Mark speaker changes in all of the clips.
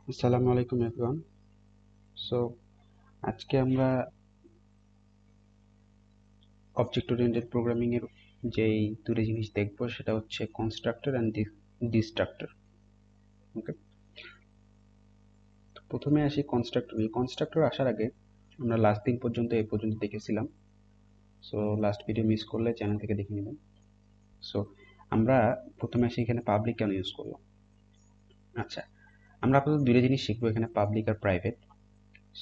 Speaker 1: আসসালামু আলাইকুম everyone. So আজকে আমরা অবজেক্ট ওরিয়েন্টেড প্রোগ্রামিং এর যেই দুটো জিনিস দেখব সেটা হচ্ছে কনস্ট্রাক্টর এন্ড ডিস্ট্রাক্টর। ওকে, তো প্রথমে আসি কনস্ট্রাক্টর। এই কনস্ট্রাক্টর আসার আগে আমরা লাস্ট দিন পর্যন্ত এই পর্যন্ত দেখেছিলাম। সো লাস্ট ভিডিও মিস করলে চ্যানেল থেকে দেখে নেবেন। সো আমরা প্রথমে আসি এখানে পাবলিক কেন ইউজ করলাম। আচ্ছা, আমরা আপাতত দুটো জিনিস শিখবো এখানে, পাবলিক আর প্রাইভেট।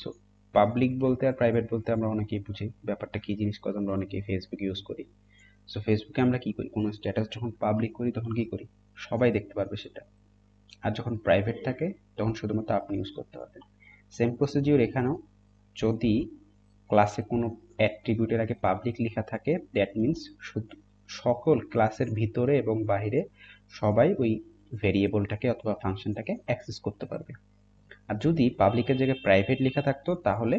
Speaker 1: সো পাবলিক বলতে আর প্রাইভেট বলতে আমরা অনেকেই বুঝি ব্যাপারটা কি জিনিস, কথা আমরা অনেকেই ফেসবুক ইউজ করি। সো ফেসবুকে আমরা কি করি, কোনো স্ট্যাটাস যখন পাবলিক করি তখন কি করি, সবাই দেখতে পারবে সেটা। আর যখন প্রাইভেট থাকে তখন শুধুমাত্র আপনি ইউজ করতে পারবেন। সেম প্রসিডিওর এখানেও। যদি ক্লাসে কোনো অ্যাট্রিবিউটের আগে পাবলিক লেখা থাকে, দ্যাট মিনস শুধু সকল ক্লাসের ভিতরে এবং বাইরে সবাই ওই ভেরিয়েবলটাকে অথবা ফাংশনটাকে অ্যাক্সেস করতে পারবে। আর যদি পাবলিকের জায়গায় প্রাইভেট লেখা থাকতো তাহলে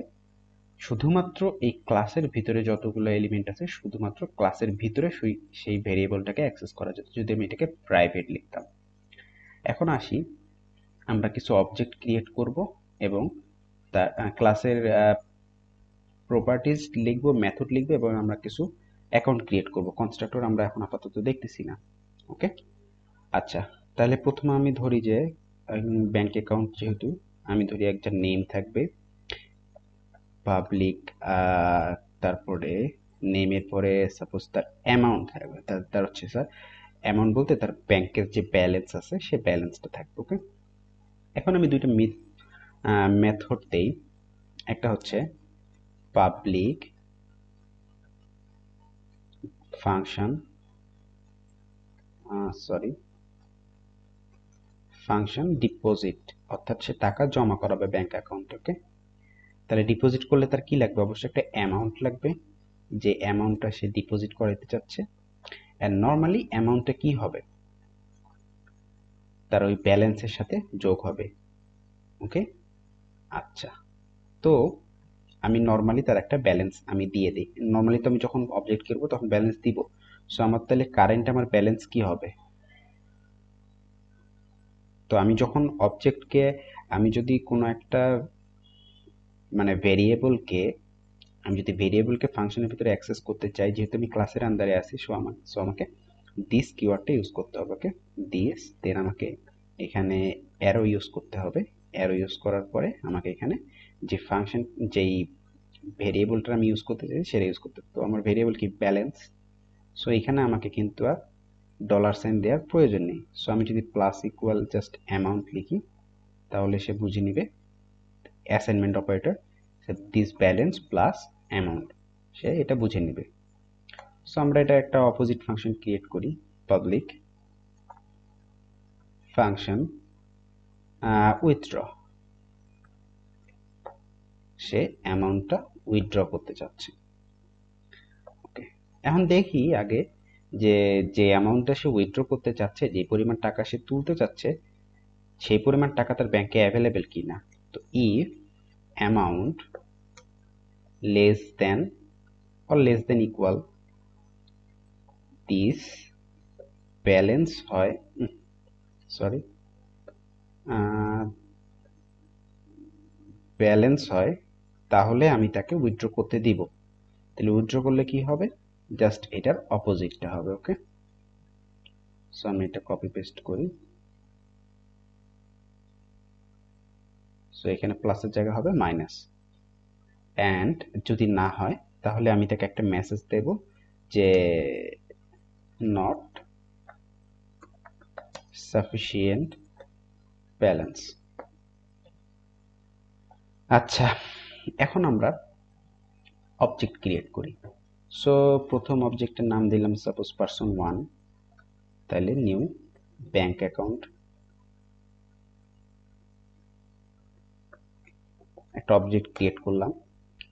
Speaker 1: শুধুমাত্র এই ক্লাসের ভিতরে যতগুলো এলিমেন্ট আছে শুধুমাত্র ক্লাসের ভিতরে সেই ভেরিয়েবলটাকে অ্যাক্সেস করা যেত যদি আমি এটাকে প্রাইভেট লিখতাম। এখন আসি, আমরা কিছু অবজেক্ট ক্রিয়েট করব এবং তার ক্লাসের প্রপার্টিজ লিখবো, মেথড লিখবো এবং আমরা কিছু অ্যাকাউন্ট ক্রিয়েট করব। কনস্ট্রাক্টর আমরা এখন আপাতত দেখতেছি না। ওকে, আচ্ছা, তাহলে প্রথমে আমি ধরি যে ব্যাংক অ্যাকাউন্ট, যেহেতু আমি ধরি একটা নেম থাকবে পাবলিক, তারপরে নেমের পরে সাপোজ তার অ্যামাউন্ট থাকবে, তার হচ্ছে স্যার অ্যামাউন্ট বলতে তার ব্যাংকের যে ব্যালেন্স আছে সে ব্যালেন্সটা থাকবে। ওকে, এখন আমি দুইটা মেথড দেই। একটা হচ্ছে public function, sorry function deposit, অর্থাৎ সে টাকা জমা করাবে ব্যাংক অ্যাকাউন্টে। ওকে, তাহলে ডিপোজিট করলে তার কি লাগবে, অবশ্যই একটা অ্যামাউন্ট লাগবে, যে অ্যামাউন্টটা সে ডিপোজিট করাতে চাচ্ছে। অ্যান্ড নর্মালি অ্যামাউন্টটা কি হবে, তার ওই ব্যালেন্সের সাথে যোগ হবে। ওকে, আচ্ছা, তো আমি নর্মালি তার একটা ব্যালেন্স আমি দিয়ে দিই। নর্মালি তো আমি যখন অবজেক্ট করবো তখন ব্যালেন্স দিব। সো আমার তাহলে কারেন্ট আমার ব্যালেন্স কি হবে, তো আমি যখন অবজেক্টকে, আমি যদি কোনো একটা মানে ভেরিয়েবলকে, আমি যদি ভেরিয়েবলকে ফাংশনের ভিতরে অ্যাক্সেস করতে চাই, যেহেতু আমি ক্লাসের আন্ডারে আছি, সো আমাকে দিস কিওয়ার্ডটা ইউজ করতে হবে। ওকে, দিস, দেন আমাকে এখানে অ্যারো ইউজ করতে হবে। অ্যারো ইউজ করার পরে আমাকে এখানে যে ফাংশন, যেই ভেরিয়েবলটা আমি ইউজ করতে চাই সেটা ইউজ করতে হবে। তো আমার ভেরিয়েবল কি, ব্যালেন্স। সো এখানে আমাকে কিন্তু আর ডলার সাইন দেওয়ার প্রয়োজন নেই। সো আমি যদি প্লাস ইকুয়াল জাস্ট অ্যামাউন্ট লিখি তাহলে সে বুঝে নিবে, assignment operator, this balance plus amount, সে এটা বুঝে নিবে। সো আমরা এটা একটা অপোজিট ফাংশন ক্রিয়েট করি, পাবলিক ফাংশন উইথড্র, সে অ্যামাউন্টটা উইথড্র করতে চাচ্ছে। ওকে, এখন দেখি আগে যে যে অ্যামাউন্টটা সে উইথড্র করতে চাচ্ছে, যে পরিমাণ টাকা সে তুলতে চাচ্ছে সেই পরিমাণ টাকা তার ব্যাংকে অ্যাভেলেবেল কিনা। তো if amount less than or less than equal this balance হয়, সরি ব্যালেন্স হয়, তাহলে আমি তাকে উইথড্র করতে দিব। তাহলে উইথড্র করলে কি হবে, জাস্ট এটার অপোজিটটা হবে। ওকে, সো আমি এটা কপি পেস্ট করি। সো এখানে প্লাসের জায়গা হবে মাইনাস। অ্যান্ড যদি না হয় তাহলে আমি তাকে একটা মেসেজ দেব যে নট সাফিসিয়েন্ট ব্যালেন্স। আচ্ছা, এখন আমরা অবজেক্ট ক্রিয়েট করি। সো প্রথম অবজেক্টের নাম দিলাম সাপোজ পারসন 1, তাহলে নিউ ব্যাংক অ্যাকাউন্ট, একটা অবজেক্ট ক্রিয়েট করলাম।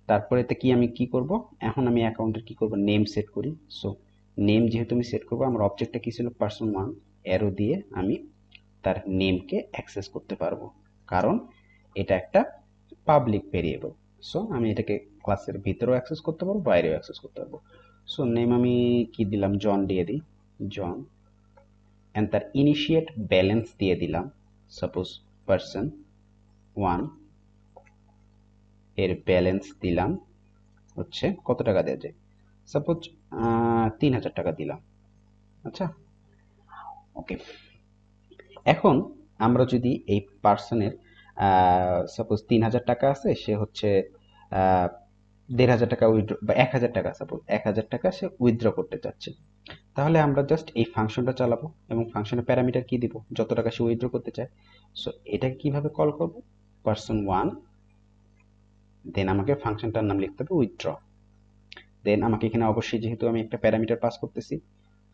Speaker 1: তারপরে এতে কি আমি কি করব, এখন আমি অ্যাকাউন্টের কি করব, নেম সেট করি। সো নেম যেহেতু আমি সেট করব, আমার অবজেক্টটা কি ছিল, পারসন 1, অ্যারো দিয়ে আমি তার নেমকে অ্যাক্সেস করতে পারবো, কারণ এটা একটা পাবলিক ভেরিয়েবল। সো আমি এটাকে ক্লাসের ভিতরেও অ্যাক্সেস করতে পারবো, বাইরেও অ্যাক্সেস করতে পারবো। সো নেম আমি কি দিলাম, জন দিয়ে দিই, জন। অ্যান্ড তার ইনিশিয়েট ব্যালেন্স দিয়ে দিলাম সাপোজ পার্সন 1 এর ব্যালেন্স দিলাম হচ্ছে কত টাকা দেওয়া যায়, সাপোজ 3000 টাকা দিলাম। আচ্ছা, ওকে। এখন আমরা যদি এই পার্সনের সাপোজ 3000 টাকা আছে, সে হচ্ছে 1500 টাকা উইথড্র বা 1000 টাকা, সাপোজ 1000 টাকা সে উইথড্র করতে চাচ্ছে, তাহলে আমরা জাস্ট এই ফাংশনটা চালাবো এবং ফাংশনের প্যারামিটার কি দিব, যত টাকা সে উইথড্র করতে চায়। সো এটাকে কিভাবে কল করব, পার্সন 1, দেন আমাকে ফাংশনটার নাম লিখতে হবে উইথড্র। দেন আমাকে এখানে অবশ্যই, যেহেতু আমি একটা প্যারামিটার পাস করতেছি,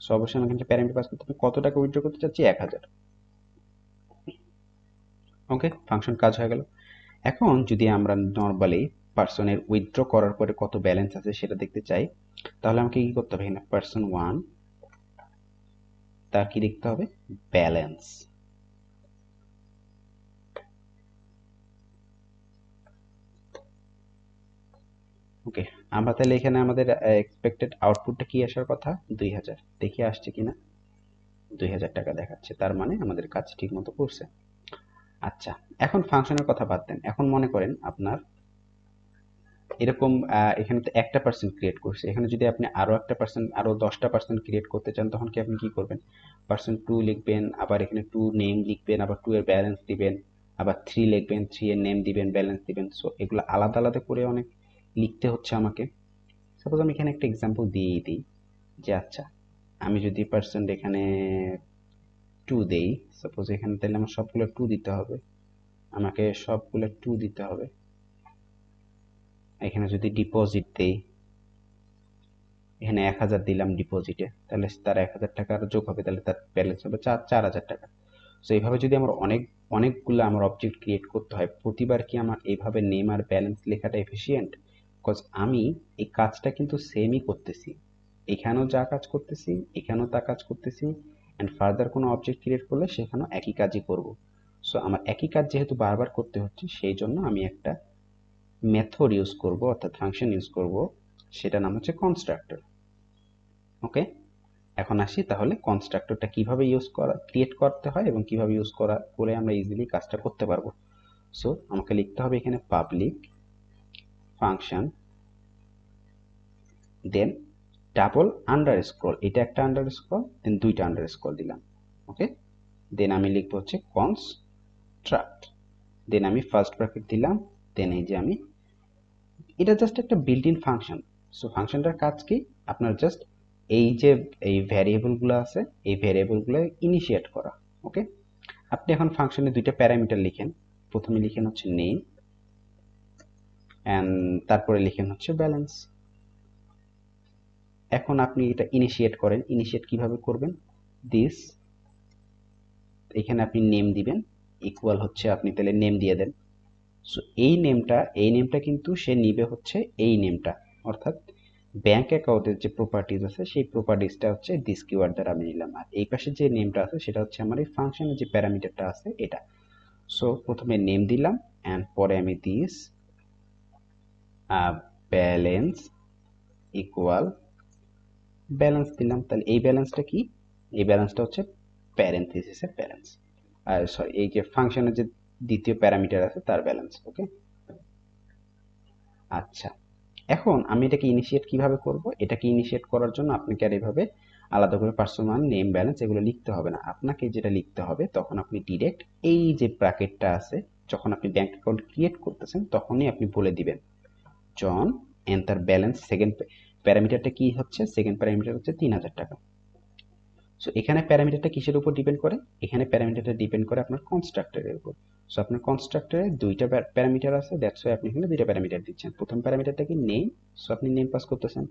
Speaker 1: সো অবশ্যই আমাকে একটা প্যারামিটার পাস করতে হবে, কত টাকা উইথড্র করতে চাচ্ছি, 1000। ওকে, ফাংশন কাজ হয়ে গেল। এখন যদি আমরা নর্মালি পার্সনের উইথড্র করার পরে কত ব্যালেন্স আছে সেটা দেখতে চাই, তাহলে আমাকে কি করতে হবে, এখানে পার্সন 1 তার কি লিখতে হবে, ব্যালেন্স। ওকে, আমরা তাহলে এখানে আমাদের এক্সপেক্টেড আউটপুটটা কি আসার কথা, 2000, দেখি আসছে কিনা। 2000 টাকা দেখাচ্ছে, তার মানে আমাদের কাজ ঠিক মতো করছে। আচ্ছা, এখন ফাংশনের কথা বাদ দেন, এখন মনে করেন আপনার এরকম এখানে তো একটা পার্সেন্ট ক্রিয়েট করছে, এখানে যদি আপনি আরো একটা পার্সেন্ট, আরো 10টা পার্সেন্ট ক্রিয়েট করতে চান, তখন কি আপনি কি করবেন, পার্সেন্ট 2 লিখবেন, আবার এখানে 2 নেম লিখবেন, আবার 2 এর ব্যালেন্স দিবেন, আবার 3 লিখবেন, 3 এর নেম দিবেন, ব্যালেন্স দিবেন। সো এগুলো আলাদা আলাদা করে অনেক লিখতে হচ্ছে আমাকে। সাপোজ আমি এখানে একটা এক্সাম্পল দিয়েই দিই, যে আচ্ছা আমি যদি পার্সেন্ট এখানে 2 দেই, সাপোজ এখানে তাহলে আমার সবগুলো 2 দিতে হবে, আমাকে সবগুলো 2 দিতে হবে। এখানে যদি ডিপোজিট দেই, এখানে 1000 দিলাম ডিপোজিটে, তাহলে তার 1000 টাকা আরো যোগ হবে, তাহলে তার ব্যালেন্স হবে 4000 টাকা। সো এইভাবে যদি আমার অনেকগুলো আমার অবজেক্ট ক্রিয়েট করতে হয়, প্রতিবার কি আমার এইভাবে নেম আর ব্যালেন্স লেখাটা এফিশিয়েন্ট? বিকজ আমি এই কাজটা কিন্তু সেমই করতেছি, এখানেও যা কাজ করতেছি এখানেও তা কাজ করতেছি, অ্যান্ড ফার্দার কোনো অবজেক্ট ক্রিয়েট করলে সেখানেও একই কাজই করব। সো আমার একই কাজ যেহেতু বারবার করতে হচ্ছে, সেই জন্য আমি একটা মেথড ইউজ করব, অর্থাৎ ফাংশন ইউজ করব, সেটা নাম হচ্ছে কনস্ট্রাক্টর। ওকে, এখন আসি তাহলে কনস্ট্রাক্টরটা কিভাবে ক্রিয়েট করতে হয় এবং কিভাবে ইউজ করে আমরা ইজিলি কাজটা করতে পারবো। সো আমাকে লিখতে হবে এখানে পাবলিক ফাংশন, দেন ডাবল আন্ডারস্কোর, এটা একটা আন্ডারস্কোর, দেন দুইটা আন্ডারস্কোর দিলাম। ওকে, দেন আমি লিখবো হচ্ছে কনস্ট্রাক্ট, দেন আমি ফার্স্ট ব্র্যাকেট দিলাম, দেন এই যে আমি, এটা জাস্ট একটা বিল্ট ইন ফাংশন। সো ফাংশনটার কাজ কি, আপনার জাস্ট এই যে এই ভ্যারিয়েবলগুলো আছে, এই ভ্যারিয়েবলগুলো ইনিশিয়েট করা। ওকে, আপনি এখন ফাংশনে দুইটা প্যারামিটার লিখেন, প্রথমে লিখেন হচ্ছে নেম, অ্যান্ড তারপরে লিখেন হচ্ছে ব্যালেন্স। এখন আপনি এটা ইনিশিয়েট করেন, ইনিশিয়েট কিভাবে করবেন, দিস, এখানে আপনি নেম দিবেন, ইকুয়াল হচ্ছে আপনি তাহলে নেম দিয়ে দেন। সো এই নেমটা কিন্তু সে নিবে হচ্ছে এই নেমটা, অর্থাৎ ব্যাংক অ্যাকাউন্টের যে প্রপার্টিজ আছে সেই প্রপার্টিজটা হচ্ছে দিস কিওয়ার্ড দ্বারা আমি নিলাম, আর এই পাশে যে নেমটা আছে সেটা হচ্ছে আমার এই ফাংশনের যে প্যারামিটারটা আছে এটা। সো প্রথমে নেম দিলাম, অ্যান্ড পরে আমি দিস ব্যালেন্স ইকুয়াল ব্যালেন্স দিলাম। তাহলে এই ব্যালেন্সটা কি, এই ব্যালেন্সটা হচ্ছে প্যারেনথেসিসের ব্যালেন্স, আর সরি এই যে ফাংশনের যে দ্বিতীয় প্যারামিটার আছে তার ব্যালেন্স। ওকে, আচ্ছা, এখন আমি এটাকে ইনিশিয়েট কিভাবে করব, এটাকে ইনিশিয়েট করার জন্য আপনাকে আর এভাবে আলাদা করে পার্সোনাল নেম ব্যালেন্স এগুলো লিখতে হবে না, আপনাকে যেটা লিখতে হবে, তখন আপনি ডিরেক্ট এই যে ব্র্যাকেটটা আছে, যখন আপনি ব্যাংক অ্যাকাউন্ট ক্রিয়েট করতেছেন তখনই আপনি বলে দিবেন জন এন্ড তার ব্যালেন্স, সেকেন্ড প্যারামিটারটা কি হচ্ছে, সেকেন্ড প্যারামিটার হচ্ছে 3000 টাকা। সো এখানে প্যারামিটারটা কিসের উপর ডিপেন্ড করে, এখানে প্যারামিটারটা ডিপেন্ড করে আপনার কনস্ট্রাক্টরের উপর। সো আপনার কনস্ট্রাক্টরে দুইটা প্যারামিটার আছে, দ্যাটস ওয়াই আপনি এখানে দুইটা প্যারামিটার দিচ্ছেন। প্রথম প্যারামিটারটা কি নেম, সো আপনি নেম পাস করতেছেন,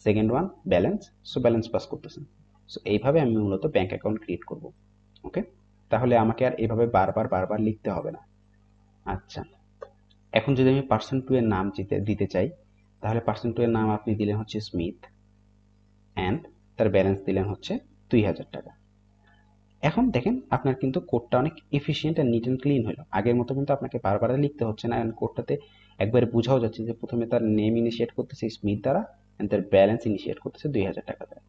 Speaker 1: second one balance, so balance pass করতেছেন। সো এইভাবে আমি মূলত ব্যাংক অ্যাকাউন্ট ক্রিয়েট করব। ওকে, তাহলে আমাকে আর এইভাবে বারবার বারবার লিখতে হবে না। আচ্ছা, এখন যদি আমি পার্সন টু এর নাম দিতে চাই, তাহলে পার্সন টু এর নাম আপনি দিলেন হচ্ছে স্মিথ, অ্যান্ড তার ব্যালেন্স দিলেন হচ্ছে 2000 টাকা। এখন দেখেন আপনার কিন্তু কোডটা অনেক এফিশিয়েন্ট আর নিট অ্যান্ড ক্লিন হলো, আগের মতো কিন্তু আপনাকে বারবার লিখতে হচ্ছে না, কারণ কোডটাতে একবারে বোঝাও যাচ্ছে যে প্রথমে তার নেম ইনিশিয়েট করতেছে স্মিথ দ্বারা, এন্ড তার ব্যালেন্স ইনিশিয়েট করতেছে 2000 টাকা দ্বারা।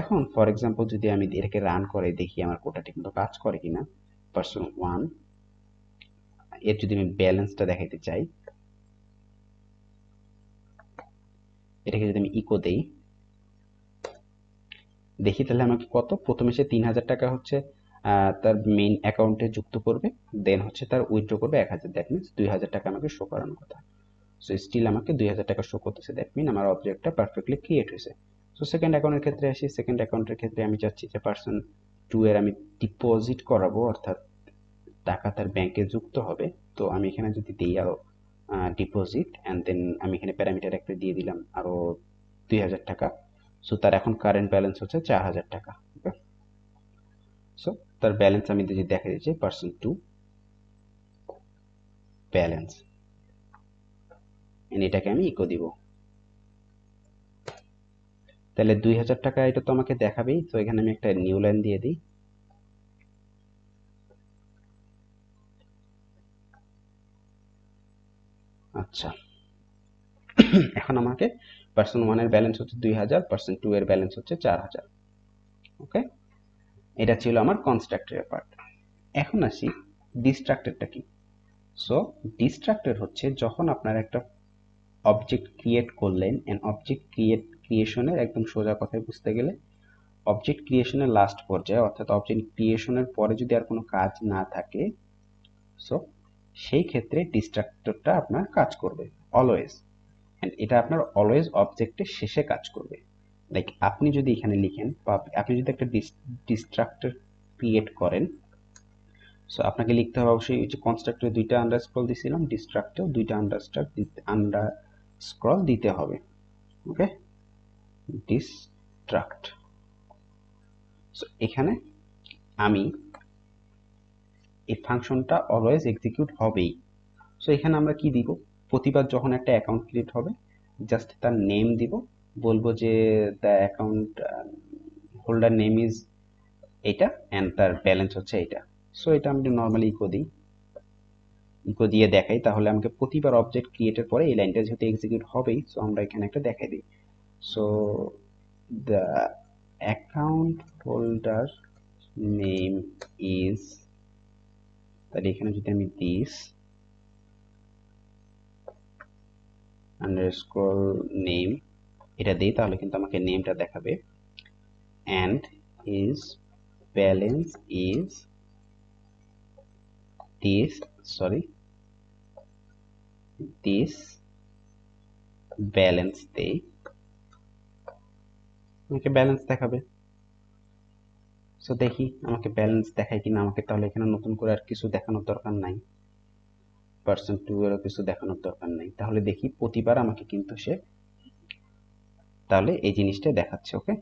Speaker 1: এখন ফর এক্সাম্পল যদি আমি এটাকে রান করে দেখি আমার কোডটা ঠিকমতো কাজ করে কিনা, পার্সন ওয়ান এর যদি আমি ব্যালেন্সটা দেখাইতে চাই, এটাকে যদি আমি ইকো দেই, দেখি তাহলে আমাকে কত, প্রথমে সে 3000 টাকা হচ্ছে তার মেইন অ্যাকাউন্টে যুক্ত করবে, দেন হচ্ছে তার উইথড্র করবে 1000, দ্যাট মিনস 2000 টাকা আমাকে শো করানোর কথা। সো স্টিল আমাকে 2000 টাকা শো করতেছে, দ্যাট মিন আমার অবজেক্টটা পারফেক্টলি ক্রিয়েট হয়েছে। সো সেকেন্ড অ্যাকাউন্টের ক্ষেত্রে আসি, সেকেন্ড অ্যাকাউন্টের ক্ষেত্রে আমি চাচ্ছি যে পার্সন 2 এর আমি ডিপোজিট করাবো, অর্থাৎ টাকা তার ব্যাংকে যুক্ত হবে। তো আমি এখানে যদি দিই আরো ডিপোজিট অ্যান্ড দেন আমি এখানে প্যারামিটার একটা দিয়ে দিলাম আরো 2000 টাকা। সো তার এখন কারেন্ট ব্যালেন্স হচ্ছে 4000 টাকা। ওকে, সো তার ব্যালেন্স আমি যদি দেখা দিচ্ছি পার্সন 2 ব্যালেন্স, এটাকে আমি ইকো দিব। তাহলে 2000 টাকা এটা তো আমাকে দেখাবেই। তো এখানে আমি একটা নিউ লাইন দিয়ে দিই। আচ্ছা, এখন আমাকে পার্সন 1 এর ব্যালেন্স হচ্ছে 2000, পার্সন 2 এর ব্যালেন্স হচ্ছে 4000। ওকে, এটা ছিল আমার কনস্ট্রাক্টরের পার্ট। এখন আসি ডিস্ট্রাক্টরটা কি। সো ডিস্ট্রাক্টর হচ্ছে যখন আপনার একটা অবজেক্ট ক্রিয়েট করলেন, এন্ড অবজেক্ট ক্রিয়েশনের একদম সোজা কথায় বুঝতে গেলে অবজেক্ট ক্রিয়েশনের লাস্ট পর্যায়ে, অর্থাৎ অবজেক্ট ক্রিয়েশনের পরে যদি আর কোনো কাজ না থাকে, সো সেই ক্ষেত্রে ডিস্ট্রাক্টরটা আপনার কাজ করবে অলওয়েজ, এন্ড এটা আপনার অলওয়েজ অবজেক্টের শেষে কাজ করবে। লাইক আপনি যদি এখানে লিখেন বা আপনি যদি একটা ডিস্ট্রাক্টর ক্রিয়েট করেন, সো আপনাকে লিখতে হবে অবশ্যই যে কনস্ট্রাক্টরে দুইটা আন্ডারস্ক্রল দিছিলাম, ডিস্ট্রাক্টর দুইটা আন্ডারস্ক্রল দিতে হবে। ওকে, ডিস্ট্রাক্ট। সো এখানে আমি এই ফাংশনটা অলওয়েজ এক্সিকিউট হবেই। সো এখানে আমরা কি দিব, প্রতিবার যখন একটা অ্যাকাউন্ট ক্রিয়েট হবে জাস্ট তার নেম দিব, বলবো যে the account holder name is এটা অ্যান্ড তার ব্যালেন্স হচ্ছে এটা। সো এটা আমি নর্মালি ইকো দিই, ইকো দিয়ে দেখাই, তাহলে আমাকে প্রতিবার অবজেক্ট ক্রিয়েটের পরে এই লাইনটা যেহেতু এক্সিকিউট হবেই, সো আমরা এখানে একটা দেখাই দিই। So the account holder name is, তাহলে এখানে যদি আমি দিস আন্ডারস্কোর নেম এটা দিই, তাহলে কিন্তু আমাকে নেমটা দেখাবে, and his balance is this balance দেই, আমাকে ব্যালেন্স দেখাবে। সো দেখি আমাকে ব্যালেন্স দেখায় কিনা, আমাকে তাহলে এখানে নতুন করে আর কিছু দেখানোর দরকার নাই, পার্সন 2 এরও কিছু দেখানোর দরকার নাই। তাহলে দেখি প্রতিবার আমাকে কিন্তু সে তাহলে এই জিনিসটা দেখাচ্ছে। ওকে,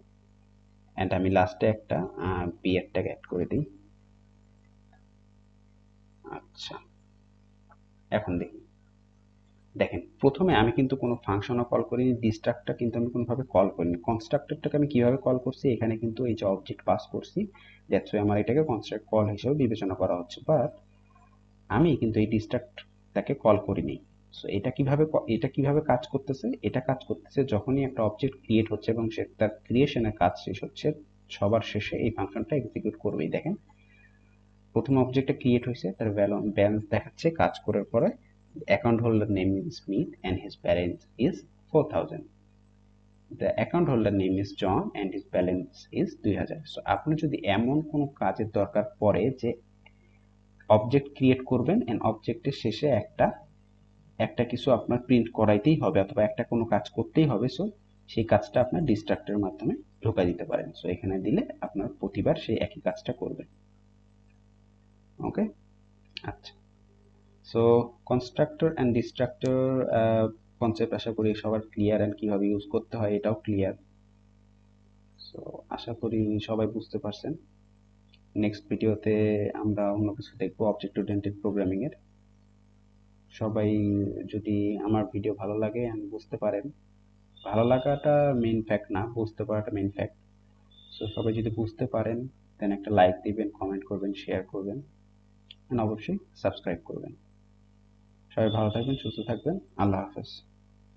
Speaker 1: এন্ড আমি লাস্টে একটা বিয়ার ট্যাগ অ্যাড করে দিই। আচ্ছা, এখন দেখি, দেখেন প্রথমে আমি কিন্তু কোনো ফাংশনও কল করিনি, ডিস্ট্রাক্টর কিন্তু আমি কোনোভাবে কল করিনি, কনস্ট্রাক্টরটাকে আমি কিভাবে কল করছি, এখানে কিন্তু এই যে অবজেক্ট পাস করছি, দ্যাটস ওয়াই আমার এটাকে কনস্ট্রাক্ট কল হিসেবে বিবেচনা করা হচ্ছে, বাট আমি কিন্তু এই ডিস্ট্রাক্টটাকে কল করিনি। সো এটা কিভাবে কাজ করতেছে, এটা কাজ করতেছে যখনই একটা অবজেক্ট ক্রিয়েট হচ্ছে এবং সে তার ক্রিয়েশনের কাজ শেষ হচ্ছে, সবার শেষে এই ফাংশনটা এক্সিকিউট করবেই। দেখেন প্রথম অবজেক্টটা ক্রিয়েট হয়েছে, তার ব্যালেন্স দেখাচ্ছে কাজ করার পরে, account holder name is Smith and his balance is 4000, the account holder name is John and his balance is 2000। So আপনি যদি এমন কোনো কাজের দরকার পড়ে যে অবজেক্ট ক্রিয়েট করবেন এন্ড অবজেক্টের শেষে একটা কিছু আপনার প্রিন্ট করাইতেই হবে অথবা একটা কোনো কাজ করতেই হবে, সো সেই কাজটা আপনার ডিস্ট্রাক্টরের মাধ্যমে ঢোকা দিতে পারেন। সো এখানে দিলে আপনার প্রতিবার সেই একই কাজটা করবে। ওকে, আচ্ছা, so constructor and distractor concept আশা করি সবার ক্লিয়ার, অ্যান্ড কিভাবে ইউজ করতে হয় এটাও ক্লিয়ার। সো আশা করি সবাই বুঝতে পারছেন। নেক্সট ভিডিওতে আমরা অন্য কিছু দেখবো অবজেক্ট ওরিয়েন্টেড প্রোগ্রামিং এর। সবাই যদি আমার ভিডিও ভালো লাগে and বুঝতে পারেন, ভালো লাগাটা মেইন ফ্যাক্ট না, বুঝতে পারাটা মেইন ফ্যাক্ট। সো সবাই যদি বুঝতে পারেন দেন একটা লাইক দিবেন, কমেন্ট করবেন, শেয়ার করবেন, and অবশ্যই সাবস্ক্রাইব করবেন। সবাই ভালো থাকবেন, সুস্থ থাকবেন, আল্লাহ হাফেজ।